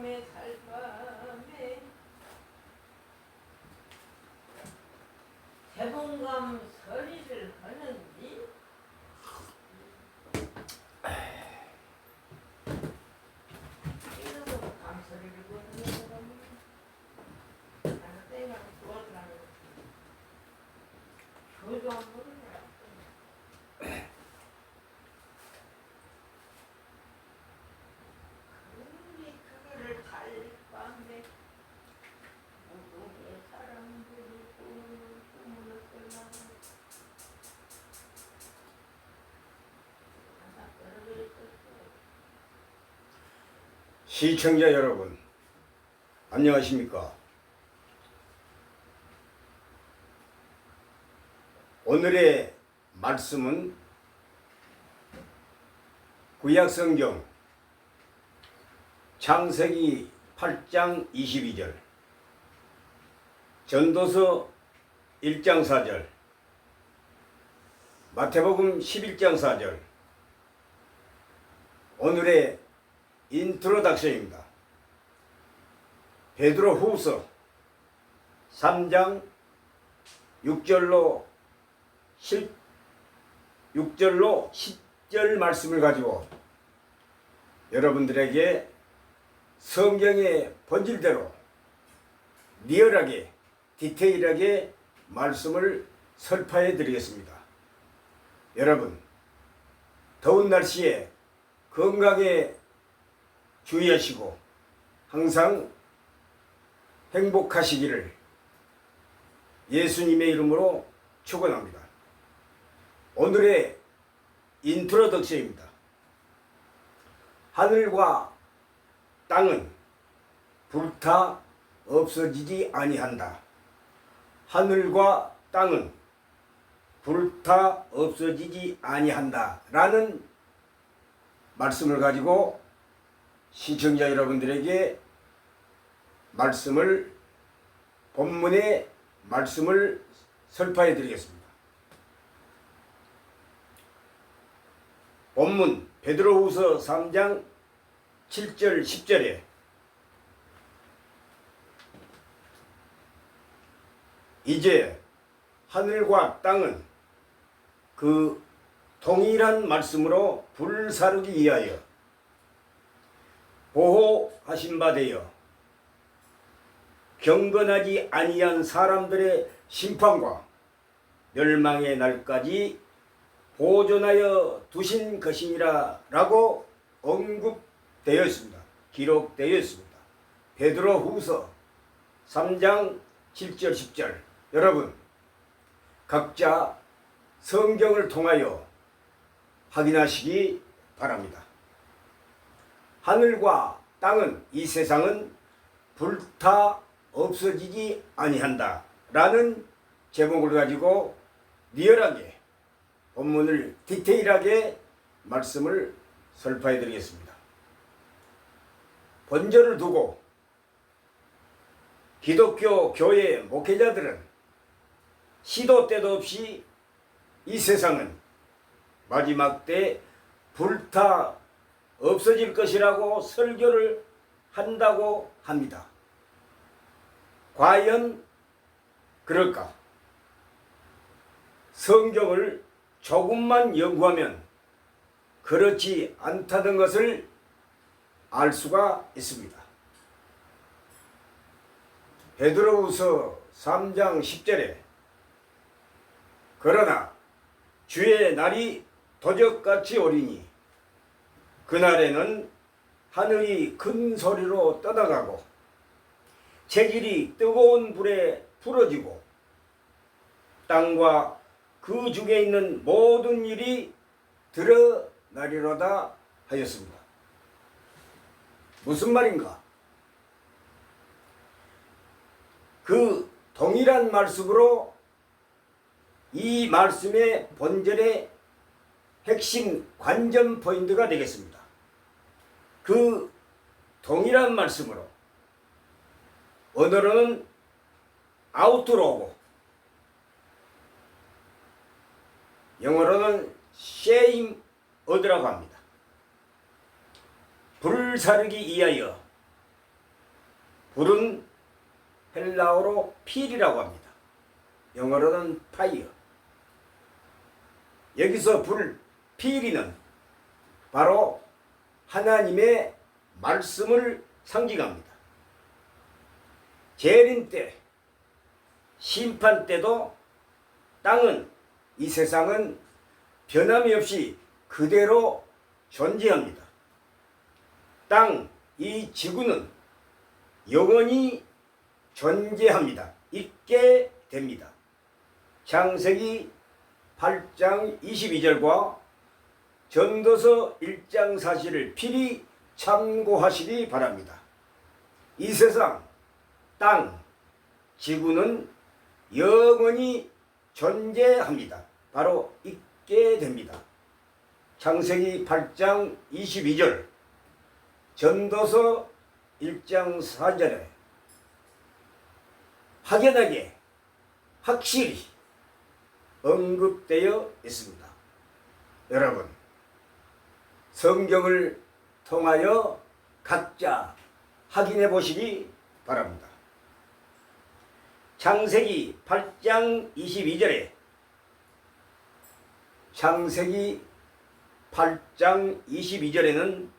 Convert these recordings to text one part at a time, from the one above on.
밤에 살밤에 대봉감 서리를 하는지 이러고 감소리를 보는 사람은 나는 때가 좋아하는 교도 안 보는 거야. 그거를 달밤에 우동의 사람들이 꿈을 꿔나 시청자 여러분, 안녕하십니까? 오늘의 말씀은 구약성경 창세기 8장 22절, 전도서 1장 4절, 마태복음 11장 4절, 오늘의 인트로덕션입니다. 베드로후서 3장 6절로 10절 말씀을 가지고 여러분들에게 성경의 본질대로 리얼하게 디테일하게 말씀을 설파해 드리겠습니다. 여러분, 더운 날씨에 건강에 주의하시고 항상 행복하시기를 예수님의 이름으로 축원합니다. 오늘의 인트로덕션입니다. 하늘과 땅은 불타 없어지지 아니한다. 하늘과 땅은 불타 없어지지 아니한다 라는 말씀을 가지고 시청자 여러분들에게 본문의 말씀을 설파해 드리겠습니다. 본문 베드로후서 3장 7절 10절에 이제 하늘과 땅은 그 동일한 말씀으로 불사르기 위하여 보호하신 바 되어 경건하지 아니한 사람들의 심판과 멸망의 날까지 보존하여 두신 것이니라 라고 언급되어 있습니다. 기록되어 있습니다. 베드로후서 3장 7절 10절. 여러분, 각자 성경을 통하여 확인하시기 바랍니다. 하늘과 땅은, 이 세상은 불타 없어지지 아니한다 라는 제목을 가지고 리얼하게 본문을 디테일하게 말씀을 설파해 드리겠습니다. 본절을 두고 기독교 교회 목회자들은 시도 때도 없이 이 세상은 마지막 때 불타 없어질 것이라고 설교를 한다고 합니다. 과연 그럴까? 성경을 조금만 연구하면 그렇지 않다는 것을 알 수가 있습니다. 베드로후서 3장 10절에 그러나 주의 날이 도적같이 오리니 그날에는 하늘이 큰 소리로 떠나가고 재질이 뜨거운 불에 풀어지고 땅과 그 중에 있는 모든 일이 드러나리로다 하였습니다. 무슨 말인가? 그 동일한 말씀으로 이 말씀의 본절의 핵심 관전 포인트가 되겠습니다. 그 동일한 말씀으로 언어로는 아우트로고 영어로는 same word라고 합니다. 불사르기 위하여 불은 헬라어로 필이라고 합니다. 영어로는 파이어. 여기서 불, 필이는 바로 하나님의 말씀을 상징합니다. 재림 때, 심판 때도 땅은, 이 세상은 변함이 없이 그대로 존재합니다. 땅, 이 지구는 영원히 존재합니다. 있게 됩니다. 창세기 8장 22절과 전도서 1장 4절을 필히 참고하시기 바랍니다. 이 세상, 땅, 지구는 영원히 존재합니다. 바로 있게 됩니다. 창세기 8장 22절, 전도서 1장 4절에 확연하게, 확실히 언급되어 있습니다. 여러분, 성경을 통하여 각자 확인해 보시기 바랍니다. 창세기 8장 22절에 창세기 8장 22절에는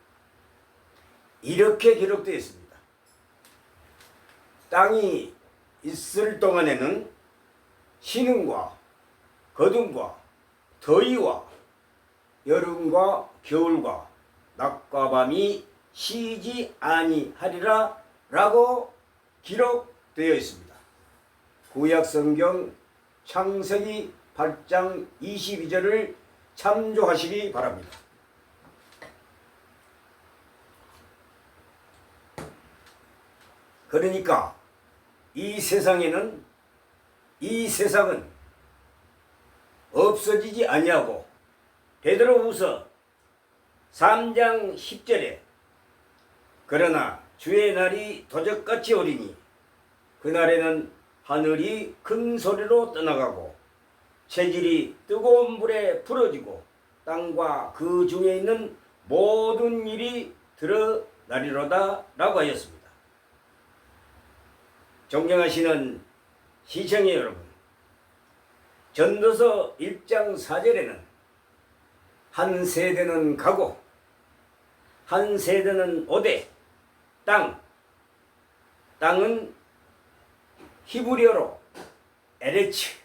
이렇게 기록되어 있습니다. 땅이 있을 동안에는 신음과 거둠과 더위와 여름과 겨울과 낮과 밤이 쉬지 아니하리라 라고 기록되어 있습니다. 구약 성경 창세기 8장 22절을 참조하시기 바랍니다. 그러니까 이 세상은 없어지지 아니하고 베드로후서 3장 10절에 그러나 주의 날이 도적같이 오리니 그날에는 하늘이 큰 소리로 떠나가고 체질이 뜨거운 불에 풀어지고 땅과 그 중에 있는 모든 일이 드러나리로다 라고 하였습니다. 존경하시는 시청자 여러분, 전도서 1장 4절에는 한 세대는 가고 한 세대는 오되 땅은 히브리어로 에레츠,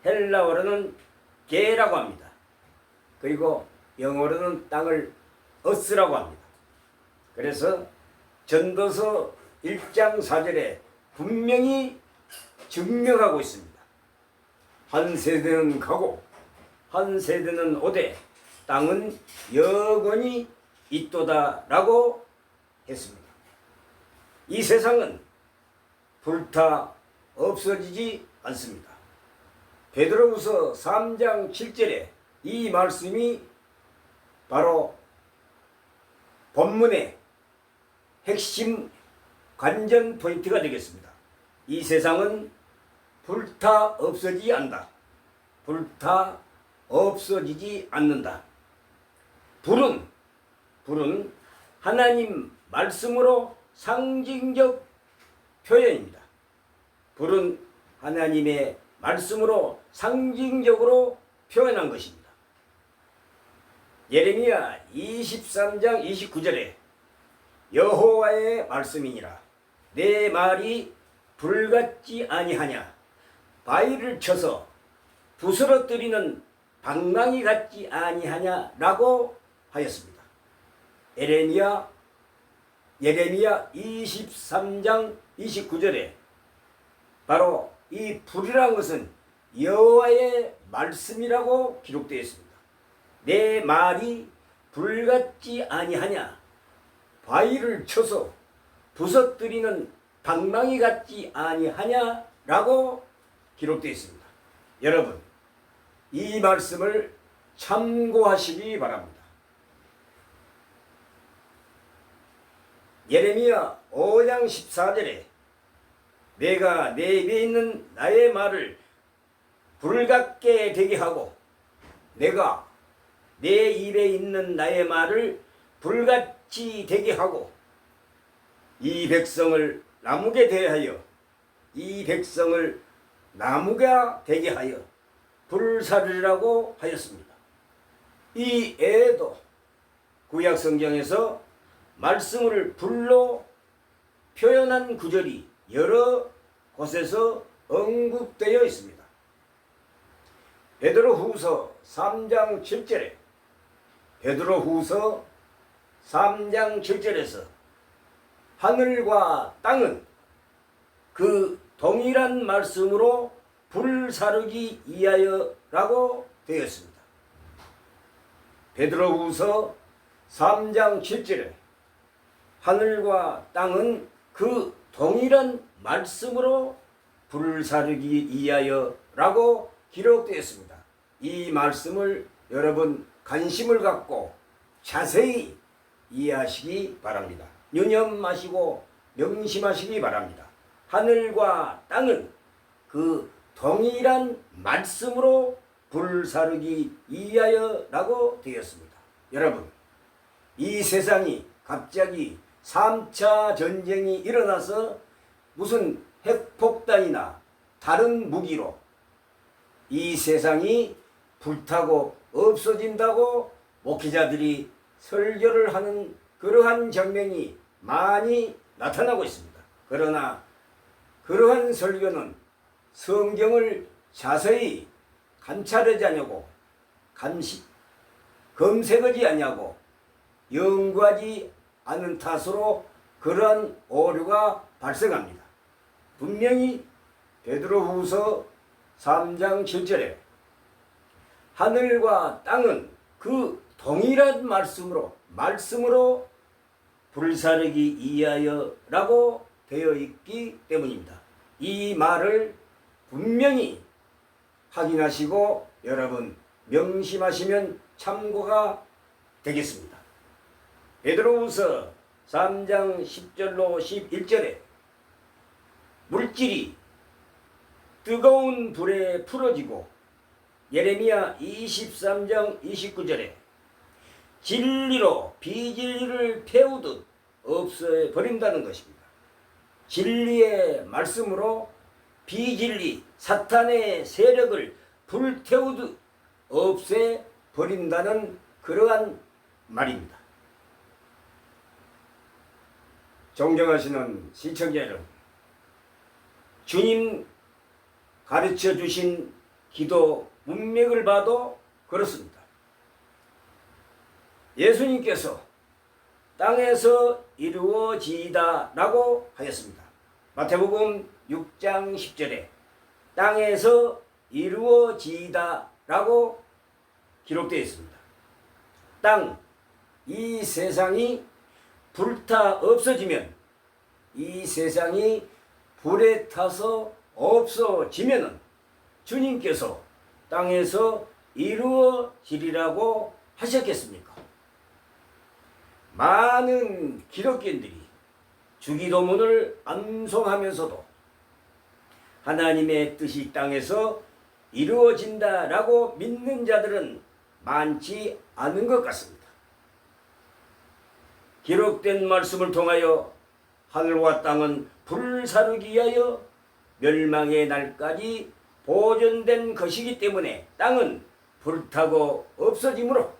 헬라어로는 게라고 합니다. 그리고 영어로는 땅을 어스라고 합니다. 그래서 전도서 1장 4절에 분명히 증명하고 있습니다. 한 세대는 가고 한 세대는 오되 땅은 영원히 있도다 라고 했습니다. 이 세상은 불타 없어지지 않습니다. 베드로후서 3장 7절에 이 말씀이 바로 본문의 핵심 관전 포인트가 되겠습니다. 이 세상은 불타 없어지지 않는다. 불타 없어지지 않는다. 불은 하나님 말씀으로 상징적 표현입니다. 불은 하나님의 말씀으로 상징적으로 표현한 것입니다. 예레미야 23장 29절에 여호와의 말씀이니라 내 말이 불같지 아니하냐 바위를 쳐서 부스러뜨리는 방망이 같지 아니하냐 라고 하였습니다. 예레미야 23장 29절에 바로 이 불이라는 것은 여호와의 말씀이라고 기록되어 있습니다. 내 말이 불같지 아니하냐 바위를 쳐서 부서뜨리는 방망이 같지 아니하냐 라고 기록되어 있습니다. 여러분, 이 말씀을 참고하시기 바랍니다. 예레미야 5장 14절에 내가 내 입에 있는 나의 말을 불같게 되게 하고 내가 내 입에 있는 나의 말을 불같이 되게 하고 이 백성을 나무게 대하여 이 백성을 나무가 되게 하여 불사르리라고 하였습니다. 이 애도 구약 성경에서 말씀을 불로 표현한 구절이 여러 곳에서 언급되어 있습니다. 베드로후서 3장 7절에 베드로후서 3장 7절에서 하늘과 땅은 그 동일한 말씀으로 불사르기 위하여라고 되어 있습니다. 베드로후서 3장 7절에 하늘과 땅은 그 동일한 말씀으로 불사르기 위하여라고 기록되었습니다. 이 말씀을 여러분 관심을 갖고 자세히 이해하시기 바랍니다. 유념하시고 명심하시기 바랍니다. 하늘과 땅은 그 동일한 말씀으로 불사르기 위하여라고 되었습니다. 여러분, 이 세상이 갑자기 3차 전쟁이 일어나서 무슨 핵폭탄이나 다른 무기로 이 세상이 불타고 없어진다고 목회자들이 설교를 하는 그러한 장면이 많이 나타나고 있습니다. 그러나 그러한 설교는 성경을 자세히 관찰하지 않냐고 검색하지 않냐고 연구하지 않은 탓으로 그러한 오류가 발생합니다. 분명히 베드로후서 3장 7절에 하늘과 땅은 그 동일한 말씀으로 불사르기 위하여라고 되어 있기 때문입니다. 이 말을 분명히 확인하시고 여러분 명심하시면 참고가 되겠습니다. 베드로후서 3장 10절로 11절에 물질이 뜨거운 불에 풀어지고 예레미야 23장 29절에 진리로 비진리를 태우듯 없애버린다는 것입니다. 진리의 말씀으로 비진리 사탄의 세력을 불태우듯 없애버린다는 그러한 말입니다. 존경하시는 시청자 여러분, 주님 가르쳐 주신 기도 문맥을 봐도 그렇습니다. 예수님께서 땅에서 이루어지이다 라고 하였습니다. 마태복음 6장 10절에 땅에서 이루어지이다 라고 기록되어 있습니다. 땅, 이 세상이 불타 없어지면, 이 세상이 불에 타서 없어지면은 주님께서 땅에서 이루어지리라고 하셨겠습니까? 많은 기독교인들이 주기도문을 암송하면서도 하나님의 뜻이 땅에서 이루어진다라고 믿는 자들은 많지 않은 것 같습니다. 기록된 말씀을 통하여 하늘과 땅은 불사르기 위하여 멸망의 날까지 보존된 것이기 때문에 땅은 불타고 없어지므로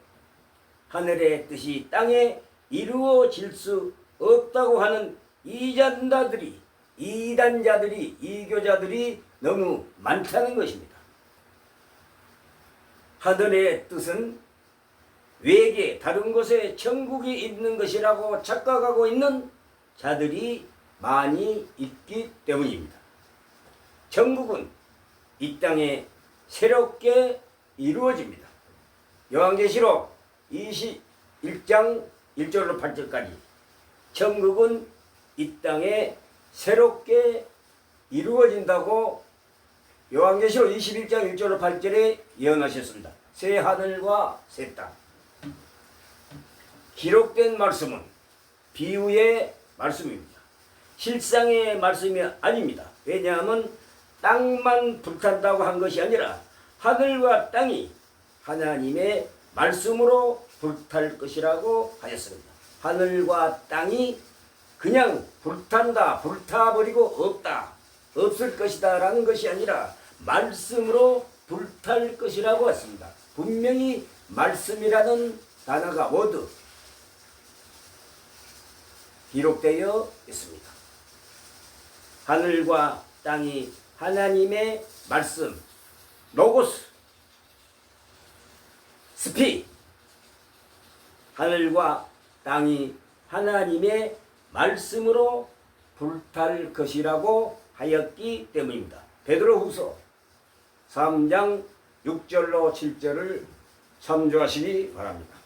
하늘의 뜻이 땅에 이루어질 수 없다고 하는 이단자들이, 이교자들이 너무 많다는 것입니다. 하늘의 뜻은 외계 다른 곳에 천국이 있는 것이라고 착각하고 있는 자들이 많이 있기 때문입니다. 천국은 이 땅에 새롭게 이루어집니다. 요한계시록 21장 1절로 8절까지 천국은 이 땅에 새롭게 이루어진다고 요한계시록 21장 1절로 8절에 예언하셨습니다. 새 하늘과 새 땅. 기록된 말씀은 비유의 말씀입니다. 실상의 말씀이 아닙니다. 왜냐하면 땅만 불탄다고 한 것이 아니라 하늘과 땅이 하나님의 말씀으로 불탈 것이라고 하였습니다. 하늘과 땅이 그냥 불탄다, 불타버리고 없다, 없을 것이다 라는 것이 아니라 말씀으로 불탈 것이라고 했습니다. 분명히 말씀이라는 단어가 워드 기록되어 있습니다. 하늘과 땅이 하나님의 말씀, 로고스, 스피, 하늘과 땅이 하나님의 말씀으로 불탈 것이라고 하였기 때문입니다. 베드로후서 3장 6절로 7절을 참조하시기 바랍니다.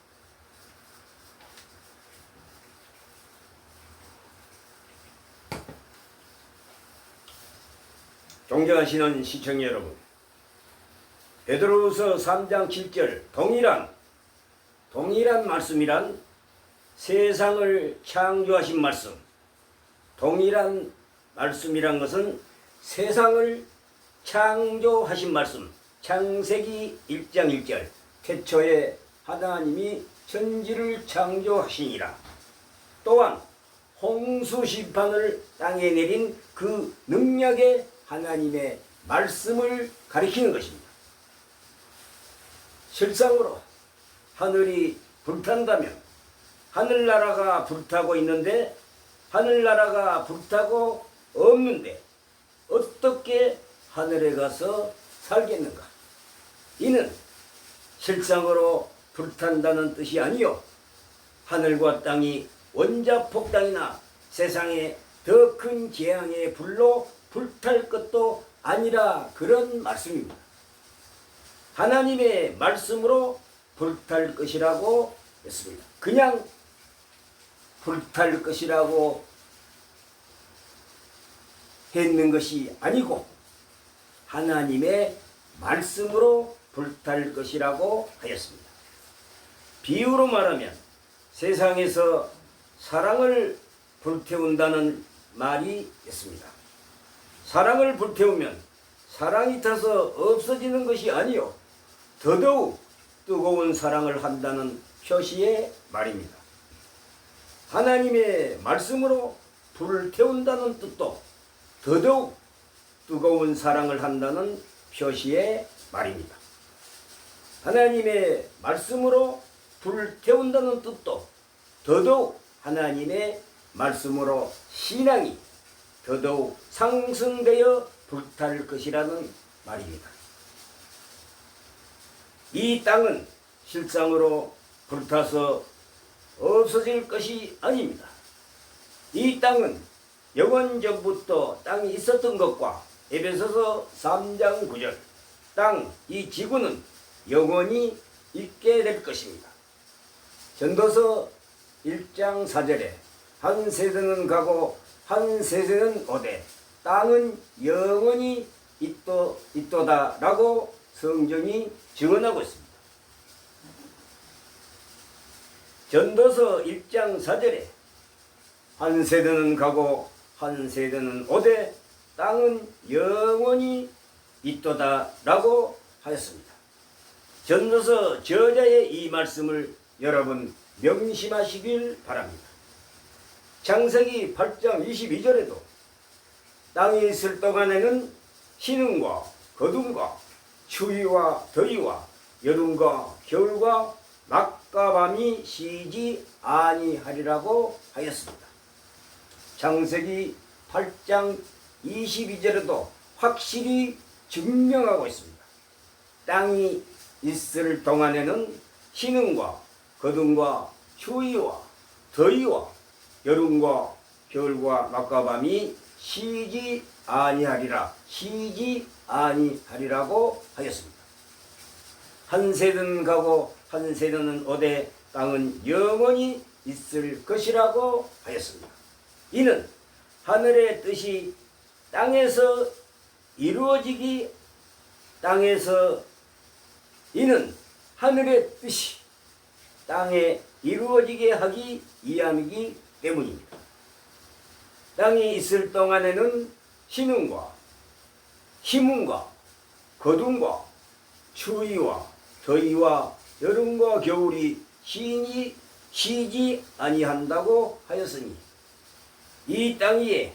존경하시는 시청자 여러분, 베드로후서 3장 7절 동일한 말씀이란 세상을 창조하신 말씀, 동일한 말씀이란 것은 세상을 창조하신 말씀, 창세기 1장 1절 태초에 하나님이 천지를 창조하시니라. 또한 홍수 심판을 땅에 내린 그 능력의 하나님의 말씀을 가리키는 것입니다. 실상으로 하늘이 불탄다면 하늘나라가 불타고 있는데 하늘나라가 불타고 없는데 어떻게 하늘에 가서 살겠는가? 이는 실상으로 불탄다는 뜻이 아니요 하늘과 땅이 원자폭탄이나 세상에 더 큰 재앙의 불로 불탈 것도 아니라 그런 말씀입니다. 하나님의 말씀으로 불탈 것이라고 했습니다. 그냥 불탈 것이라고 했는 것이 아니고 하나님의 말씀으로 불탈 것이라고 하였습니다. 비유로 말하면 세상에서 사랑을 불태운다는 말이 있습니다. 사랑을 불태우면 사랑이 타서 없어지는 것이 아니요 더더욱 뜨거운 사랑을 한다는 표시의 말입니다. 하나님의 말씀으로 불을 태운다는 뜻도 더더욱 뜨거운 사랑을 한다는 표시의 말입니다. 하나님의 말씀으로 불을 태운다는 뜻도 더더욱 하나님의 말씀으로 신앙이 더더욱 상승되어 불탈 것이라는 말입니다. 이 땅은 실상으로 불타서 없어질 것이 아닙니다. 이 땅은 영원전부터 땅이 있었던 것과 에베소서 3장 9절 땅, 이 지구는 영원히 있게 될 것입니다. 전도서 1장 4절에 한 세대는 가고 한 세대는 오되 땅은 영원히 있도다 라고 성경이 증언하고 있습니다. 전도서 1장 4절에 한 세대는 가고 한 세대는 오되 땅은 영원히 있도다 라고 하였습니다. 전도서 저자의 이 말씀을 여러분 명심하시길 바랍니다. 창세기 8장 22절에도 땅이 있을 동안에는 신음과 거둠과 추위와 더위와 여름과 겨울과 낮과 밤이 쉬지 아니하리라고 하였습니다. 창세기 8장 22절에도 확실히 증명하고 있습니다. 땅이 있을 동안에는 신음과 거둠과 추위와 더위와 여름과 겨울과 낮과 밤이 쉬지 아니하리라고 하였습니다. 한 세대는 가고 한 세대는 오되 땅은 영원히 있을 것이라고 하였습니다. 이는 하늘의 뜻이 땅에서 이루어지기 이는 하늘의 뜻이 땅에 이루어지게 하기 위함이기 때문입니다. 땅이 있을 동안에는 신음과 희문과 거둠과 추위와 더위와 여름과 겨울이 쉬지 아니한다고 하였으니 이 땅 위에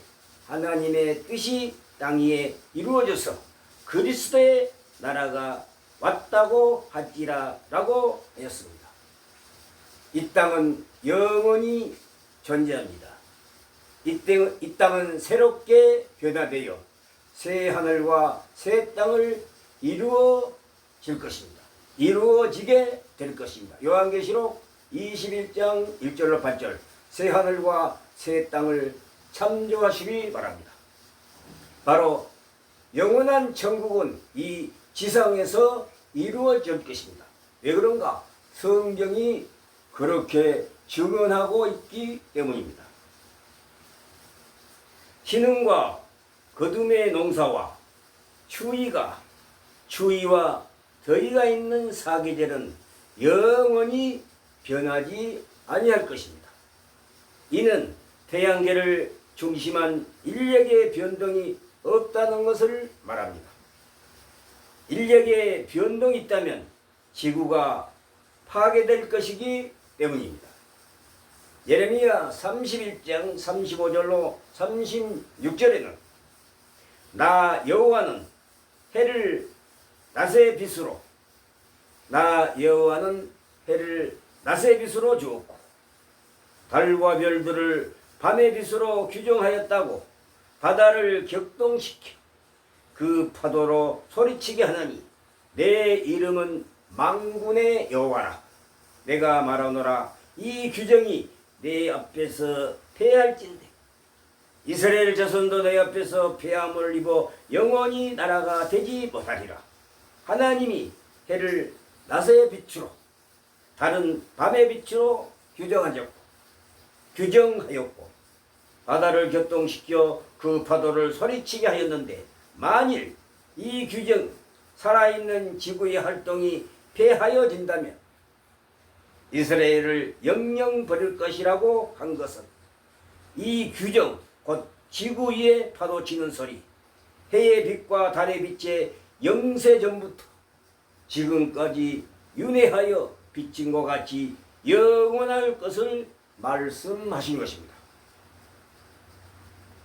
하나님의 뜻이 땅 위에 이루어져서 그리스도의 나라가 왔다고 할지라 라고 하였습니다. 이 땅은 영원히 존재합니다. 이 땅은 새롭게 변화되어 새 하늘과 새 땅을 이루어질 것입니다. 이루어지게 될 것입니다. 요한계시록 21장 1절로 8절 새 하늘과 새 땅을 참조하시기 바랍니다. 바로 영원한 천국은 이 지상에서 이루어질 것입니다. 왜 그런가? 성경이 그렇게 증언하고 있기 때문입니다. 신음과 거둠의 농사와 추위와 더위가 있는 사계절은 영원히 변하지 아니할 것입니다. 이는 태양계를 중심한 인력의 변동이 없다는 것을 말합니다. 인력의 변동이 있다면 지구가 파괴될 것이기 때문입니다. 예레미야 31장 35절로 36절에는 나 여호와는 해를 낮의 빛으로 주었고 달과 별들을 밤의 빛으로 규정하였다고 바다를 격동시켜 그 파도로 소리치게 하나니 내 이름은 만군의 여호와라. 내가 말하노라. 이 규정이 내 앞에서 패할진대 이스라엘 자손도 내 앞에서 패함을 입어 영원히 나라가 되지 못하리라. 하나님이 해를 낮의 빛으로 달은 밤의 빛으로 규정하였고 바다를 격동시켜 그 파도를 소리치게 하였는데 만일 이 규정 살아있는 지구의 활동이 폐하여진다면 이스라엘을 영영 버릴 것이라고 한 것은 이 규정 곧 지구 위에 파도치는 소리 해의 빛과 달의 빛의 영세전부터 지금까지 윤회하여 비친 것 같이 영원할 것을 말씀하신 것입니다.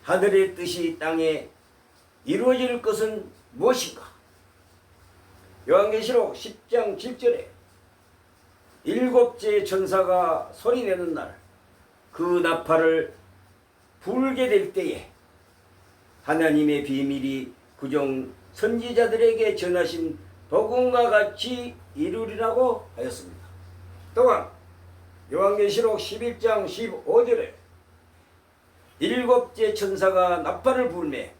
하늘의 뜻이 땅에 이루어질 것은 무엇인가? 요한계시록 10장 7절에 일곱째 천사가 소리내는 날 그 나팔을 불게 될 때에 하나님의 비밀이 그종 선지자들에게 전하신 복음과 같이 이루리라고 하였습니다. 또한 요한계시록 11장 15절에 일곱째 천사가 나팔을 불매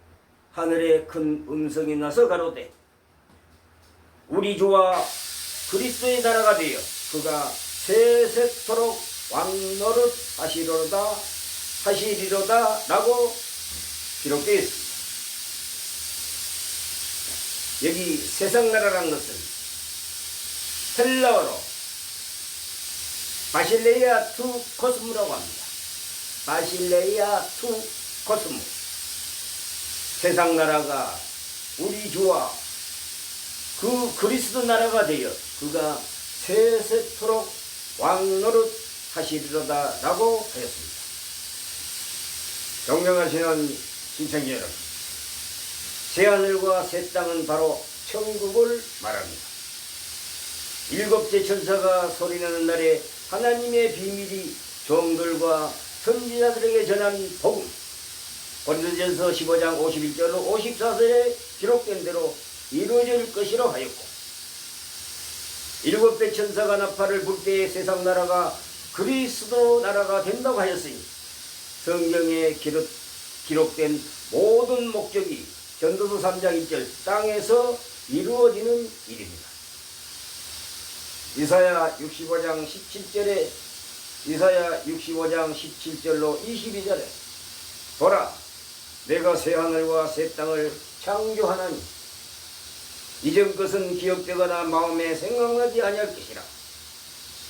하늘에 큰 음성이 나서 가로되 우리 주와 그리스도의 나라가 되어 그가 세세토록 왕노릇 하시리로다 라고 기록되어 있습니다. 여기 세상 나라라는 것은 헬라어로 바실레이아 투 코스무라고 합니다. 바실레이아 투 코스무. 세상 나라가 우리 주와 그 그리스도 나라가 되어 그가 세세토록 왕노릇 하시리로다 라고 하였습니다. 존경하시는 신청자 여러분, 새하늘과 새 땅은 바로 천국을 말합니다. 일곱째 천사가 소리내는 날에 하나님의 비밀이 종들과 선지자들에게 전한 복음 고린도전서 15장 51절로 54절에 기록된 대로 이루어질 것이라 하였고 일곱째 천사가 나팔을 불 때에 세상 나라가 그리스도 나라가 된다고 하였으니 성경에 기록된 모든 목적이 전도서 3장 1절 땅에서 이루어지는 일입니다. 이사야 65장 17절로 22절에 보라 내가 새하늘과 새 땅을 창조하나니 이전 것은 기억되거나 마음에 생각나지 아니할 것이라.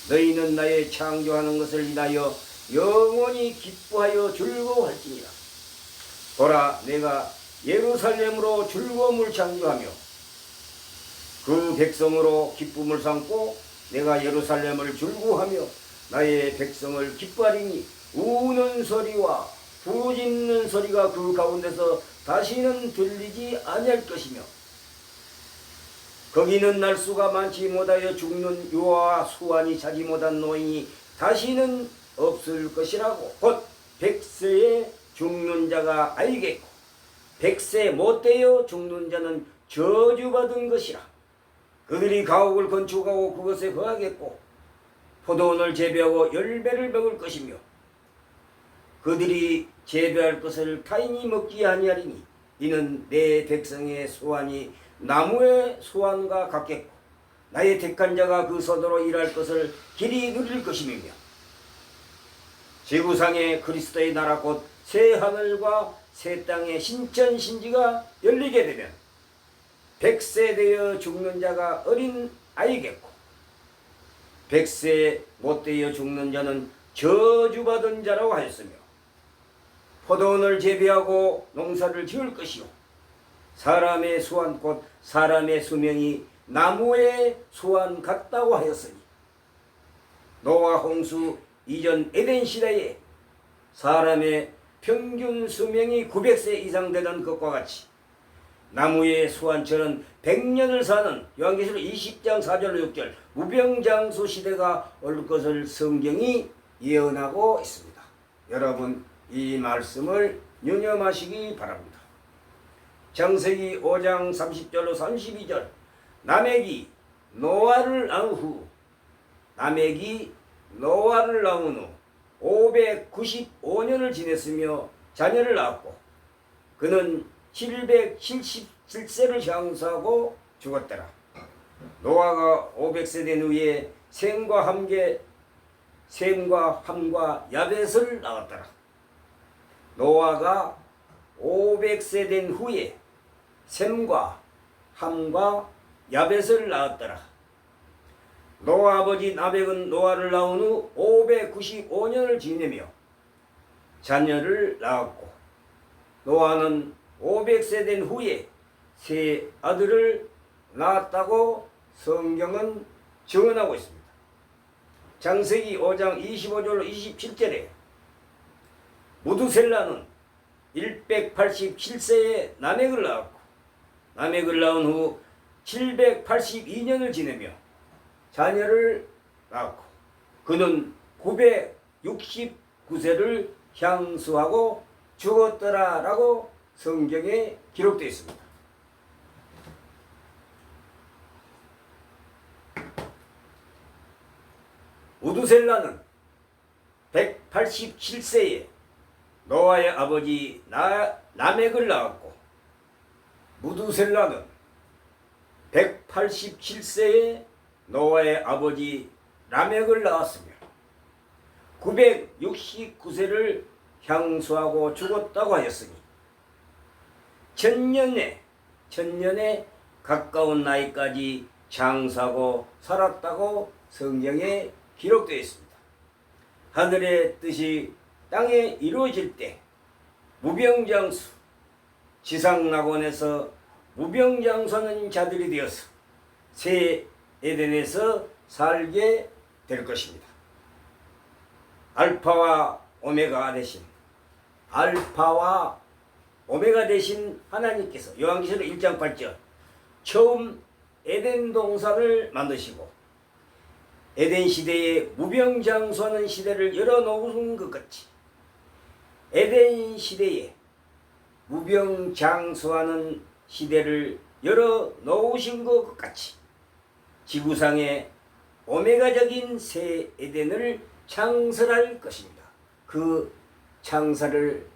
너희는 나의 창조하는 것을 인하여 영원히 기뻐하여 즐거워할지니라. 보라 내가 예루살렘으로 즐거움을 창조하며 그 백성으로 기쁨을 삼고 내가 예루살렘을 즐거워하며 나의 백성을 기뻐하리니 우는 소리와 부짖는 소리가 그 가운데서 다시는 들리지 아니할 것이며 거기는 날수가 많지 못하여 죽는 유아와 수완이 차지 못한 노인이 다시는 없을 것이라고 곧 100세에 죽는 자가 알겠고 100세 못되어 죽는 자는 저주받은 것이라. 그들이 가옥을 건축하고 그것에 거하겠고 포도원을 재배하고 열매를 먹을 것이며 그들이 재배할 것을 타인이 먹지 아니하리니 이는 내 백성의 소환이 나무의 소환과 같겠고 나의 택한 자가 그 서도로 일할 것을 길이 누릴 것임이며 지구상의 그리스도의 나라 곧 새 하늘과 새 땅의 신천 신지가 열리게 되면 100세 되어 죽는 자가 어린 아이겠고 100세 못되어 죽는 자는 저주받은 자라고 하였으며 포도원을 재배하고 농사를 지을 것이요 사람의 수완 곧 사람의 수명이 나무의 수완 같다고 하였으니 노아 홍수 이전 에덴 시대에 사람의 평균 수명이 900세 이상 되던 것과 같이 나무의 수완처럼 100년을 사는 요한계시록 20장 4절로 6절 무병장수 시대가 올 것을 성경이 예언하고 있습니다. 여러분 이 말씀을 유념하시기 바랍니다. 창세기 5장 30절로 32절 라멕이 노아를 낳은 후 라멕이 노아를 낳은 후 595년을 지냈으며 자녀를 낳았고 그는 777세를 향수하고 죽었더라. 노아가 500세 된 후에 셈과 함과 야벳을 낳았더라. 노아가 500세 된 후에 셈과 함과 야벳을 낳았더라. 노아 아버지 나벡은 노아를 낳은 후 595년을 지내며 자녀를 낳았고 노아는 500세 된 후에 세 아들을 낳았다고 성경은 증언하고 있습니다. 창세기 5장 25절로 27절에 무두셀라는 187세에 라멕을 낳았고 라멕을 낳은 후 782년을 지내며 자녀를 낳았고 그는 969세를 향수하고 죽었더라라고 성경에 기록되어 있습니다. 우두셀라는 187세에 노아의 아버지 라멕을 낳았고 무두셀라는 187세에 노아의 아버지 라멕을 낳았으며 969세를 향수하고 죽었다고 하였으니 천년에 가까운 나이까지 장사하고 살았다고 성경에 기록되어 있습니다. 하늘의 뜻이 땅에 이루어질 때 무병장수 지상낙원에서 무병장수하는 자들이 되어서 새 에덴에서 살게 될 것입니다. 알파와 오메가 되신 하나님께서 요한계시록 1장 8절 처음 에덴 동산을 만드시고 에덴 시대에 무병장수하는 시대를 열어놓은 것 같이 에덴 시대에 무병장수하는 시대를 열어놓으신 것 같이 지구상의 오메가적인 새 에덴을 창설할 것입니다. 그 창설할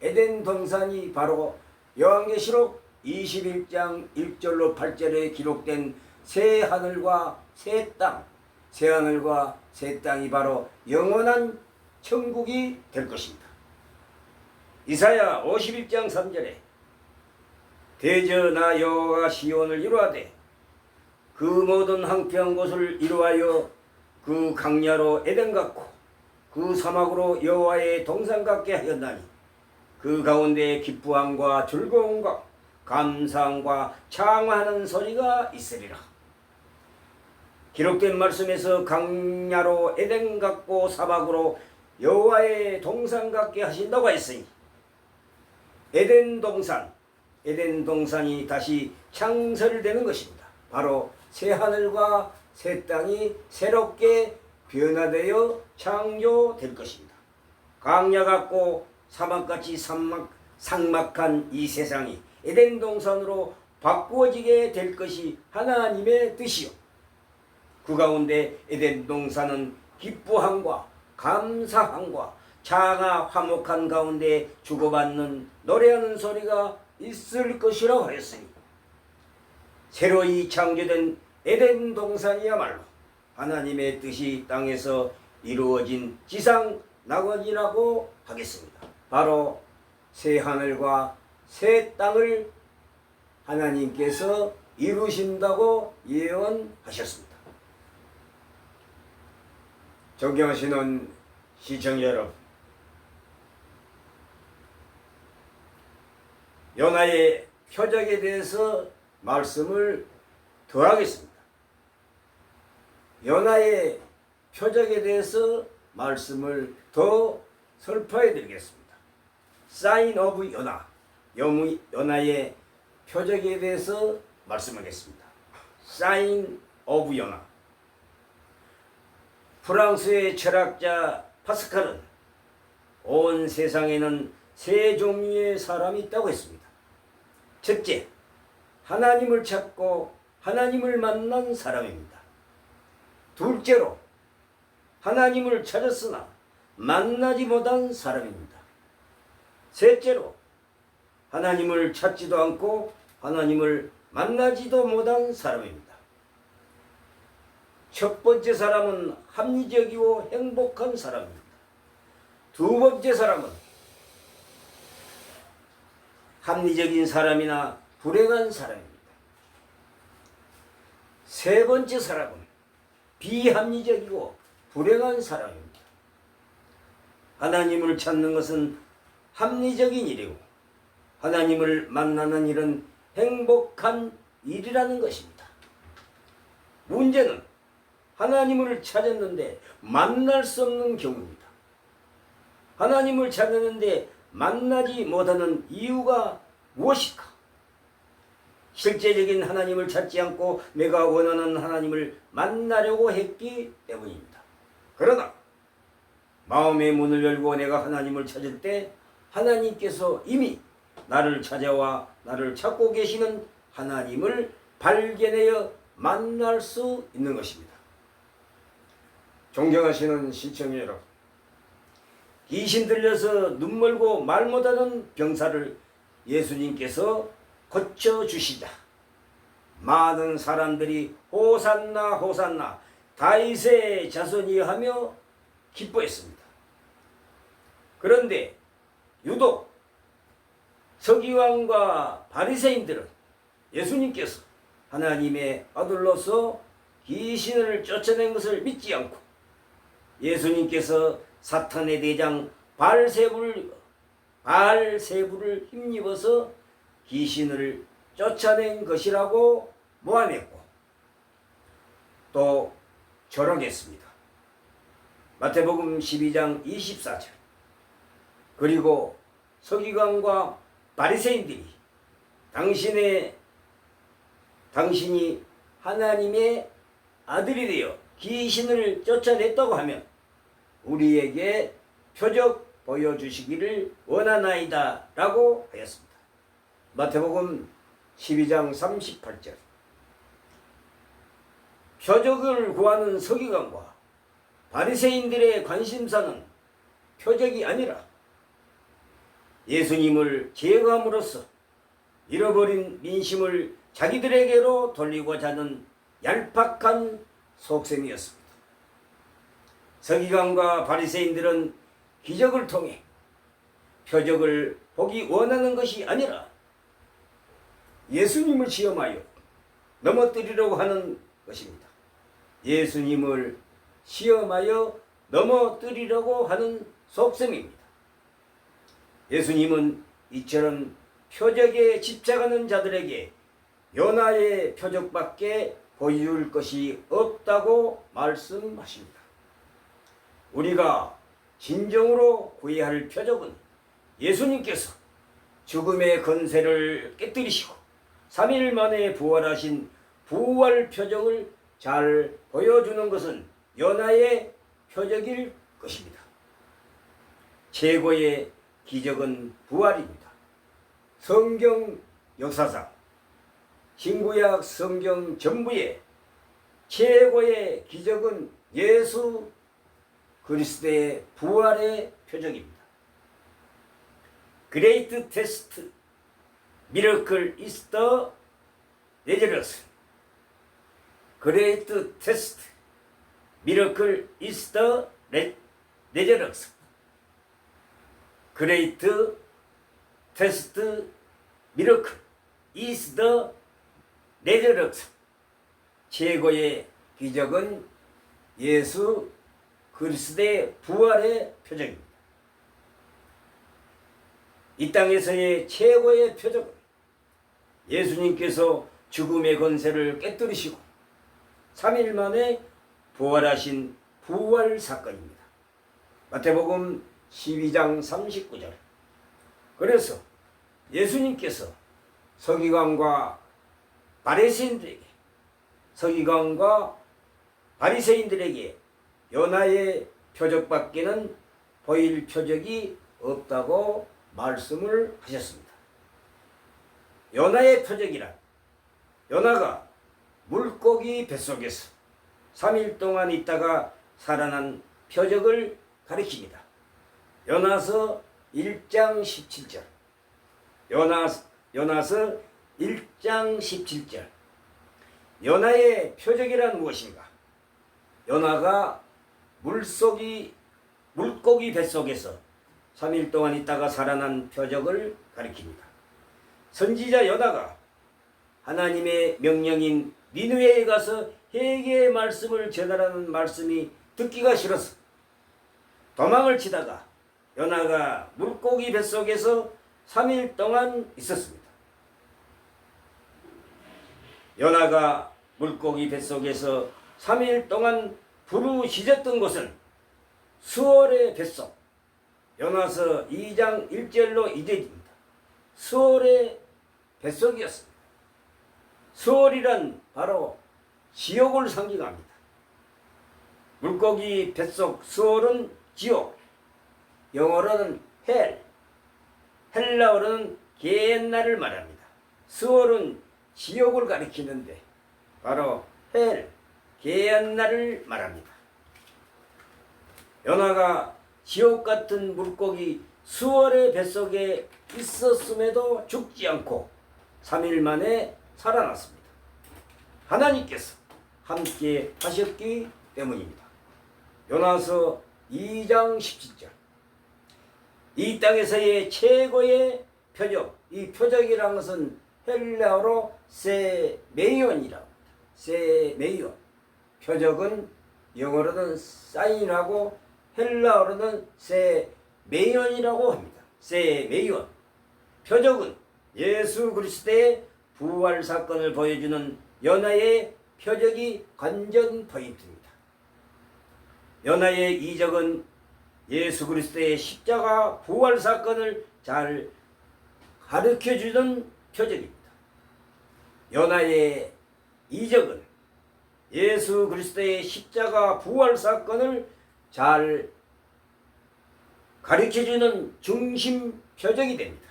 에덴 동산이 바로 요한계시록 21장 1절로 8절에 기록된 새 하늘과 새 땅, 새 하늘과 새 땅이 바로 영원한 천국이 될 것입니다. 이사야 51장 3절에 대저 나 여호와가 시온을 이루하되 그 모든 황폐한 곳을 이루하여 그 강야로 에덴 같고 그 사막으로 여호와의 동산 같게 하였나니 그 가운데 기쁘함과 즐거움과 감사함과 창화하는 소리가 있으리라. 기록된 말씀에서 강야로 에덴 같고 사막으로 여호와의 동산 같게 하신다고 했으니 에덴 동산이 다시 창설되는 것입니다. 바로 새 하늘과 새 땅이 새롭게 변화되어 창조될 것입니다. 광야 같고 사막같이 삭막한 이 세상이 에덴 동산으로 바꾸어지게 될 것이 하나님의 뜻이요. 그 가운데 에덴 동산은 기뻐함과 감사함과 자가 화목한 가운데 주고받는 노래하는 소리가 있을 것이라고 하였으니 새로이 창조된 에덴 동산이야말로 하나님의 뜻이 땅에서 이루어진 지상 낙원이라고 하겠습니다. 바로 새 하늘과 새 땅을 하나님께서 이루신다고 예언하셨습니다. 존경하시는 시청자 여러분, 요나의 표적에 대해서 말씀을 더하겠습니다. 요나의 표적에 대해서 말씀을 더 설파해 드리겠습니다. Sign of 요나, 요나의 표적에 대해서 말씀하겠습니다. Sign of 요나. 프랑스의 철학자 파스칼은 온 세상에는 세 종류의 사람이 있다고 했습니다. 첫째, 하나님을 찾고 하나님을 만난 사람입니다. 둘째로, 하나님을 찾았으나 만나지 못한 사람입니다. 셋째로, 하나님을 찾지도 않고 하나님을 만나지도 못한 사람입니다. 첫 번째 사람은 합리적이고 행복한 사람입니다. 두 번째 사람은 합리적인 사람이나 불행한 사람입니다. 세 번째 사람은 비합리적이고 불행한 사람입니다. 하나님을 찾는 것은 합리적인 일이고 하나님을 만나는 일은 행복한 일이라는 것입니다. 문제는 하나님을 찾았는데 만날 수 없는 경우입니다. 하나님을 찾았는데 만나지 못하는 이유가 무엇일까? 실제적인 하나님을 찾지 않고 내가 원하는 하나님을 만나려고 했기 때문입니다. 그러나 마음의 문을 열고 내가 하나님을 찾을 때 하나님께서 이미 나를 찾아와 나를 찾고 계시는 하나님을 발견하여 만날 수 있는 것입니다. 존경하시는 시청자 여러분, 귀신 들려서 눈 멀고 말 못하는 병사를 예수님께서 고쳐주시자 많은 사람들이 호산나 호산나 다윗의 자손이 하며 기뻐했습니다. 그런데 유독 서기관과 바리새인들은 예수님께서 하나님의 아들로서 귀신을 쫓아낸 것을 믿지 않고 예수님께서 사탄의 대장 바알세부를 힘입어서 귀신을 쫓아낸 것이라고 모함했고 또 조롱했습니다. 마태복음 12장 24절. 그리고 서기관과 바리새인들이 당신이 하나님의 아들이 되어 귀신을 쫓아냈다고 하면 우리에게 표적 보여주시기를 원하나이다 라고 하였습니다. 마태복음 12장 38절. 표적을 구하는 서기관과 바리새인들의 관심사는 표적이 아니라 예수님을 제거함으로써 잃어버린 민심을 자기들에게로 돌리고자 하는 얄팍한 속셈이었습니다. 서기관과 바리새인들은 기적을 통해 표적을 보기 원하는 것이 아니라 예수님을 시험하여 넘어뜨리려고 하는 것입니다. 예수님을 시험하여 넘어뜨리려고 하는 속셈입니다. 예수님은 이처럼 표적에 집착하는 자들에게 요나의 표적밖에 보여줄 것이 없다고 말씀하십니다. 우리가 진정으로 구해야 할 표적은 예수님께서 죽음의 권세를 깨뜨리시고 3일 만에 부활하신 부활 표적을 잘 보여주는 것은 연하의 표적일 것입니다. 최고의 기적은 부활입니다. 성경 역사상 신구약 성경 전부의 최고의 기적은 예수 그리스도의 부활의 표적입니다. Great test miracle is the resurrection. Great test miracle is the resurrection. Great test miracle is the resurrection. 최고의 기적은 예수 그리스도의 부활의 표적입니다. 이 땅에서의 최고의 표적은 예수님께서 죽음의 권세를 깨뜨리시고 3일 만에 부활하신 부활 사건입니다. 마태복음 12장 39절. 그래서 예수님께서 서기관과 바리새인들에게 요나의 표적밖에는 보일 표적이 없다고 말씀을 하셨습니다. 요나의 표적이란 요나가 물고기 뱃속에서 3일 동안 있다가 살아난 표적을 가리킵니다. 요나서 1장 17절. 요나서 1장 17절. 요나의 표적이란 무엇인가? 요나가 물고기 뱃속에서 3일 동안 있다가 살아난 표적을 가리킵니다. 선지자 요나가 하나님의 명령인 니느웨에 가서 회개의 말씀을 전하라는 말씀이 듣기가 싫어서 도망을 치다가 요나가 물고기 뱃속에서 3일 동안 있었습니다. 요나가 물고기 뱃속에서 3일 동안 부르짖었던 곳은 수월의 뱃속, 요나서 2장 1절로 이어집니다. 수월의 뱃속이었습니다. 수월이란 바로 지옥을 상징합니다. 물고기 뱃속 수월은 지옥, 영어로는 헬, 헬라어로는 게헨나를 말합니다. 수월은 지옥을 가리키는데 바로 헬, 게헨나를 말합니다. 요나가 지옥 같은 물고기 수월의 뱃속에 있었음에도 죽지 않고 3일 만에 살아났습니다. 하나님께서 함께 하셨기 때문입니다. 요나서 2장 17절. 이 땅에서의 최고의 표적, 이 표적이라는 것은 헬라어로 세메이온이라고 합니다. 세메이온. 표적은 영어로는 사인하고 헬라어로는 세메이온이라고 합니다. 세메이온. 표적은 예수 그리스도의 부활 사건을 보여주는 요나의 표적이 관전 포인트입니다. 요나의 이적은 예수 그리스도의 십자가 부활 사건을 잘 가르쳐주는 표적입니다. 요나의 이적은 예수 그리스도의 십자가 부활 사건을 잘 가르쳐주는 중심 표적이 됩니다.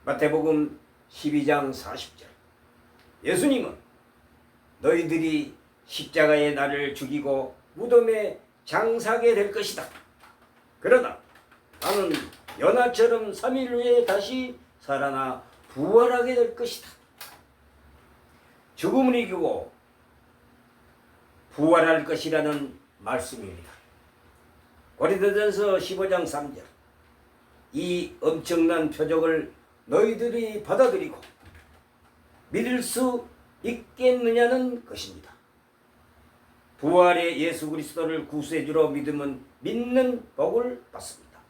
마태복음 12장 40절. 예수님은 너희들이 십자가에 나를 죽이고 무덤에 장사하게 될 것이다. 그러나 나는 요나처럼 3일 후에 다시 살아나 부활하게 될 것이다. 죽음을 이기고 부활할 것이라는 말씀입니다. 고린도전서 15장 3절. 이 엄청난 표적을 너희들이 받아들이고 믿을 수 있겠느냐는 것입니다. 부활의 예수 그리스도를 구세주로 믿는 복을 받습니다.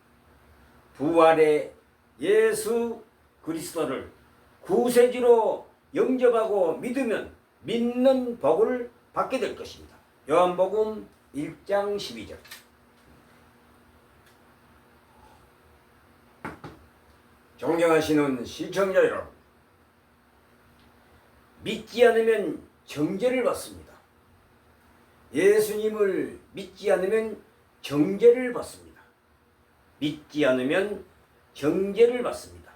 부활의 예수 그리스도를 구세주로 영접하고 믿는 복을 받게 될 것입니다. 요한복음 1장 12절. 존경하시는 시청자 여러분, 믿지 않으면 정죄를 받습니다. 예수님을 믿지 않으면 정죄를 받습니다. 믿지 않으면 정죄를 받습니다.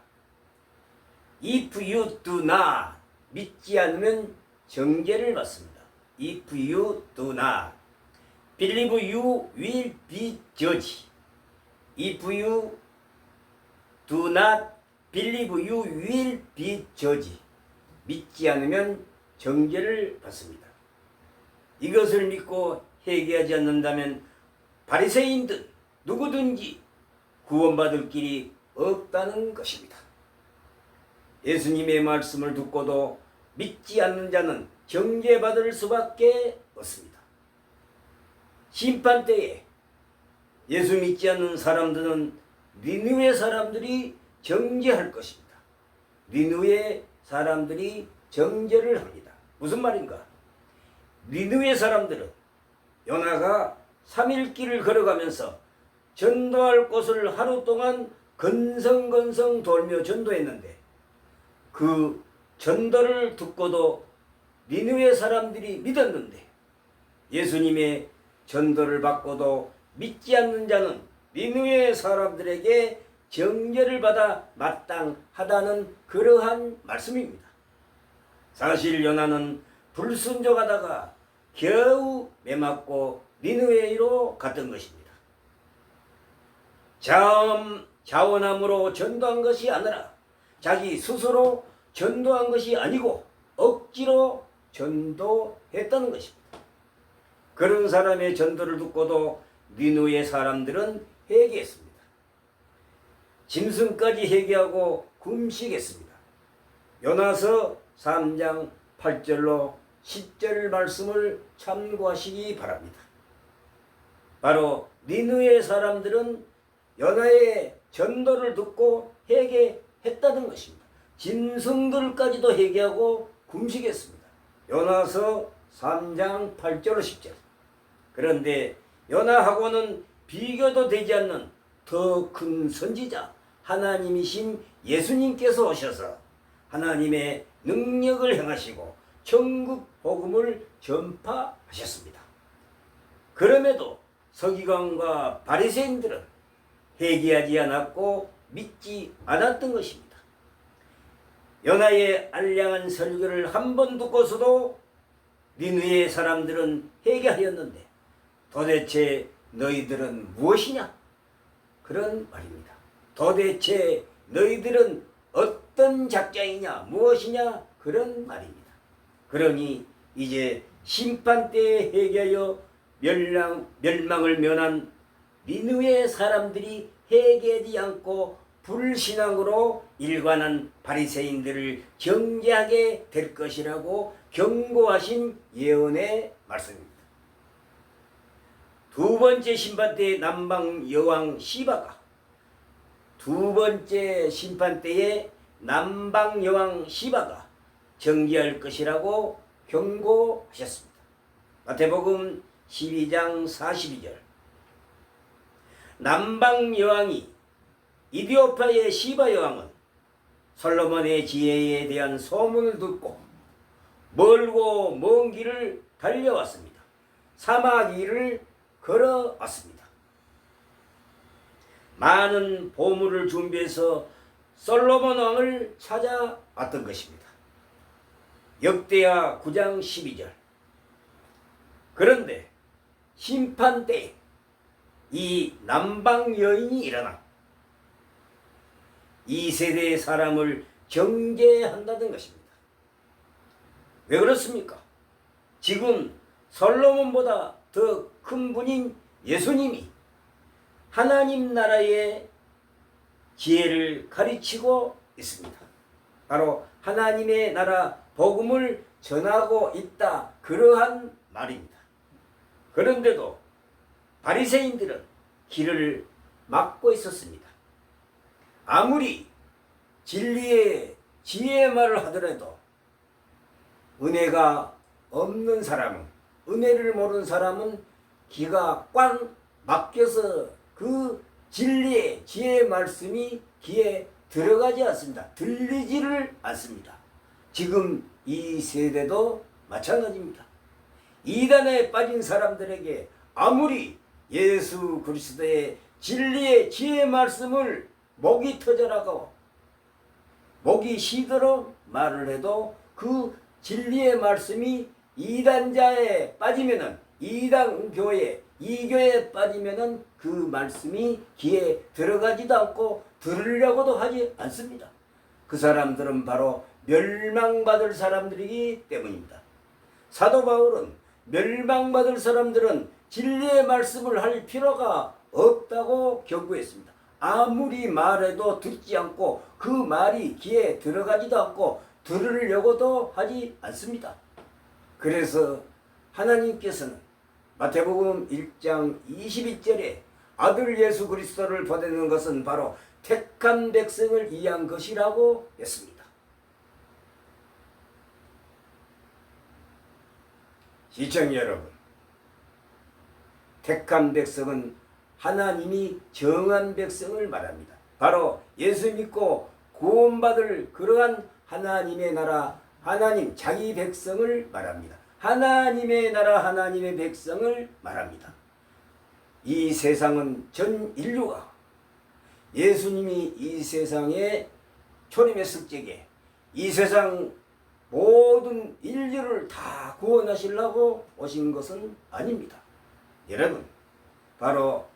If you do not, 믿지 않으면 정죄를 받습니다. If you do not believe, you will be judged. If you do not believe, you will be judged. 믿지 않으면 정죄를 받습니다. 이것을 믿고 회개하지 않는다면 바리새인들 누구든지 구원받을 길이 없다는 것입니다. 예수님의 말씀을 듣고도 믿지 않는 자는 정죄받을 수밖에 없습니다. 심판 때에 예수 믿지 않는 사람들은 니느웨 사람들이 정죄할 것입니다. 니느웨 사람들이 정죄를 합니다. 무슨 말인가? 니느웨 사람들은 요나가 3일 길을 걸어가면서 전도할 곳을 하루 동안 건성건성 돌며 전도했는데 그 전도를 듣고도 니느웨 사람들이 믿었는데 예수님의 전도를 받고도 믿지 않는 자는 니느웨 사람들에게 정죄를 받아 마땅하다는 그러한 말씀입니다. 사실 요나는 불순종하다가 겨우 매맞고 니느웨로 갔던 것입니다. 자원함으로 전도한 것이 아니라 자기 스스로 전도한 것이 아니고 억지로 전도했다는 것입니다. 그런 사람의 전도를 듣고도 니느웨 사람들은 회개했습니다. 짐승까지 회개하고 금식했습니다. 요나서 3장 8절로 10절 말씀을 참고하시기 바랍니다. 바로 니느웨 사람들은 요나의 전도를 듣고 회개했다는 것입니다. 짐승들까지도 회개하고 금식했습니다. 요나서 3장 8절 10절. 그런데 요나하고는 비교도 되지 않는 더 큰 선지자 하나님이신 예수님께서 오셔서 하나님의 능력을 행하시고 천국 복음을 전파하셨습니다. 그럼에도 서기관과 바리새인들은 회개하지 않았고 믿지 않았던 것입니다. 요나의 알량한 설교를 한 번 듣고서도 니느웨 사람들은 회개하였는데 도대체 너희들은 무엇이냐? 그런 말입니다. 도대체 너희들은 어떤 작자이냐? 무엇이냐? 그런 말입니다. 그러니 이제 심판 때에 회개하여 멸망을 면한 니느웨 사람들이 회개하지 않고 불신앙으로 일관한 바리새인들을 정죄하게 될 것이라고 경고하신 예언의 말씀입니다. 두 번째 심판 때에 남방 여왕 시바가 두 번째 심판 때에 남방 여왕 시바가 정죄할 것이라고 경고하셨습니다. 마태복음 12장 42절. 남방 여왕이 이디오파의 시바 여왕은 솔로몬의 지혜에 대한 소문을 듣고 멀고 먼 길을 달려왔습니다. 사막 길을 걸어왔습니다. 많은 보물을 준비해서 솔로몬 왕을 찾아왔던 것입니다. 역대하 9장 12절. 그런데 심판 때 이 남방 여인이 일어나 이 세대의 사람을 정죄한다는 것입니다. 왜 그렇습니까? 지금 솔로몬보다 더 큰 분인 예수님이 하나님 나라의 지혜를 가르치고 있습니다. 바로 하나님의 나라 복음을 전하고 있다. 그러한 말입니다. 그런데도 바리새인들은 길을 막고 있었습니다. 아무리 진리의 지혜의 말을 하더라도 은혜가 없는 사람은, 은혜를 모르는 사람은 귀가 꽉 막혀서 그 진리의 지혜의 말씀이 귀에 들어가지 않습니다. 들리지를 않습니다. 지금 이 세대도 마찬가지입니다. 이단에 빠진 사람들에게 아무리 예수 그리스도의 진리의 지혜 말씀을 목이 터져라고 목이 쉬도록 말을 해도 그 진리의 말씀이 이단자에 빠지면은 이단 교회 이 교회에 빠지면은 그 말씀이 귀에 들어가지도 않고 들으려고도 하지 않습니다. 그 사람들은 바로 멸망받을 사람들이기 때문입니다. 사도 바울은 멸망받을 사람들은 진리의 말씀을 할 필요가 없다고 경고했습니다. 아무리 말해도 듣지 않고 그 말이 귀에 들어가지도 않고 들으려고도 하지 않습니다. 그래서 하나님께서는 마태복음 1장 22절에 아들 예수 그리스도를 보내는 것은 바로 택한 백성을 위한 것이라고 했습니다. 시청자 여러분, 택한 백성은 하나님이 정한 백성을 말합니다. 바로 예수 믿고 구원받을 그러한 하나님의 나라, 하나님 자기 백성을 말합니다. 하나님의 나라, 하나님의 백성을 말합니다. 이 세상은 전 인류가 예수님이 이 세상에 초림했을 적에 이 세상 모든 인류를 다 구원하시려고 오신 것은 아닙니다. 여러분, 바로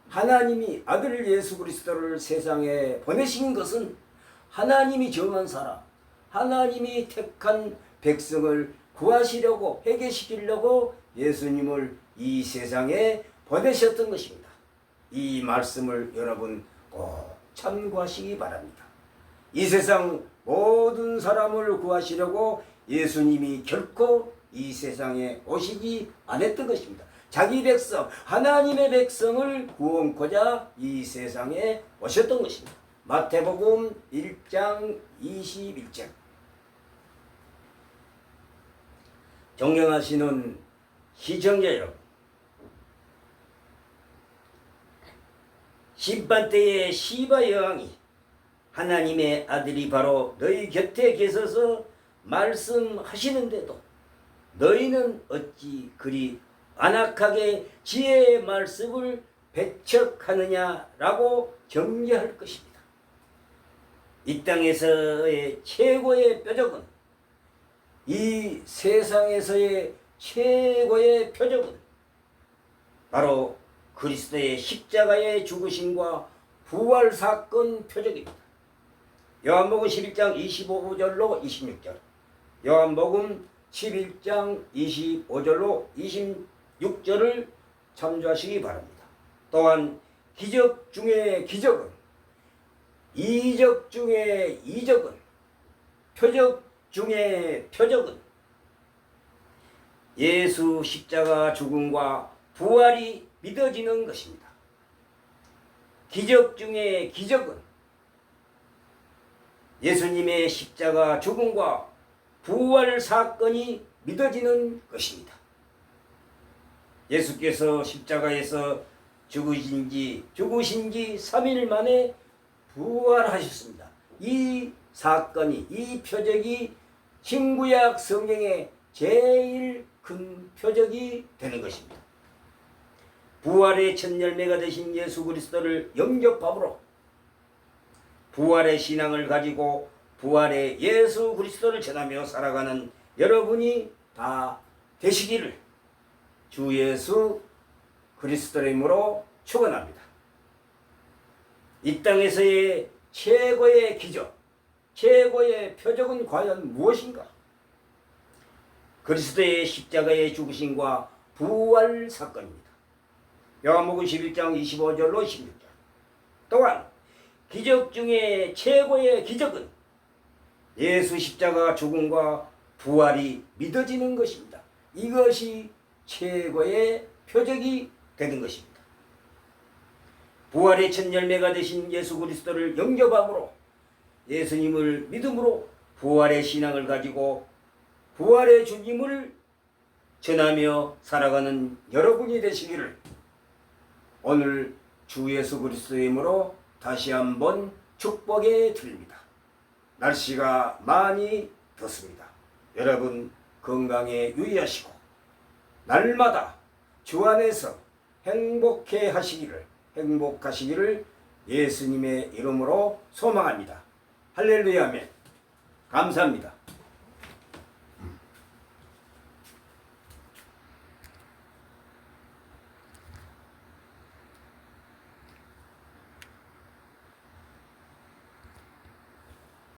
하나님이 아들 예수 그리스도를 세상에 보내신 것은 하나님이 정한 사람, 하나님이 택한 백성을 구하시려고 회개시키려고 예수님을 이 세상에 보내셨던 것입니다. 이 말씀을 여러분 꼭 참고하시기 바랍니다. 이 세상 모든 사람을 구하시려고 예수님이 결코 이 세상에 오시지 않았던 것입니다. 자기 백성, 하나님의 백성을 구원코자 이 세상에 오셨던 것입니다. 마태복음 1장 21절. 존경하시는 시청자 여러분, 심판때에 시바 여왕이 하나님의 아들이 바로 너희 곁에 계셔서 말씀하시는데도 너희는 어찌 그리 안악하게 지혜의 말씀을 배척하느냐라고 경계할 것입니다. 이 땅에서의 최고의 표적은, 이 세상에서의 최고의 표적은 바로 그리스도의 십자가의 죽으심과 부활 사건 표적입니다. 요한복음 11장 25절로 26절, 요한복음 11장 25절로 26절을 참조하시기 바랍니다. 또한 기적 중에 기적은, 이적 중에 이적은, 표적 중에 표적은 예수 십자가 죽음과 부활이 믿어지는 것입니다. 기적 중에 기적은 예수님의 십자가 죽음과 부활 사건이 믿어지는 것입니다. 예수께서 십자가에서 죽으신 지 3일 만에 부활하셨습니다. 이 사건이, 이 표적이 신구약 성경의 제일 큰 표적이 되는 것입니다. 부활의 첫 열매가 되신 예수 그리스도를 영접함으로 부활의 신앙을 가지고 부활의 예수 그리스도를 전하며 살아가는 여러분이 다 되시기를 주 예수 그리스도의 이름으로 축원합니다. 이 땅에서의 최고의 기적, 최고의 표적은 과연 무엇인가? 그리스도의 십자가의 죽으심과 부활 사건입니다. 요한복음 11장 25절로 16절. 또한 기적 중에 최고의 기적은 예수 십자가 죽음과 부활이 믿어지는 것입니다. 이것이 최고의 표적이 되는 것입니다. 부활의 첫 열매가 되신 예수 그리스도를 영접함으로 예수님을 믿음으로 부활의 신앙을 가지고 부활의 주님을 전하며 살아가는 여러분이 되시기를 오늘 주 예수 그리스도의 이름으로 다시 한번 축복에 들립니다. 날씨가 많이 덥습니다. 여러분 건강에 유의하시고 날마다 주 안에서 행복하시기를 예수님의 이름으로 소망합니다. 할렐루야 아멘. 감사합니다.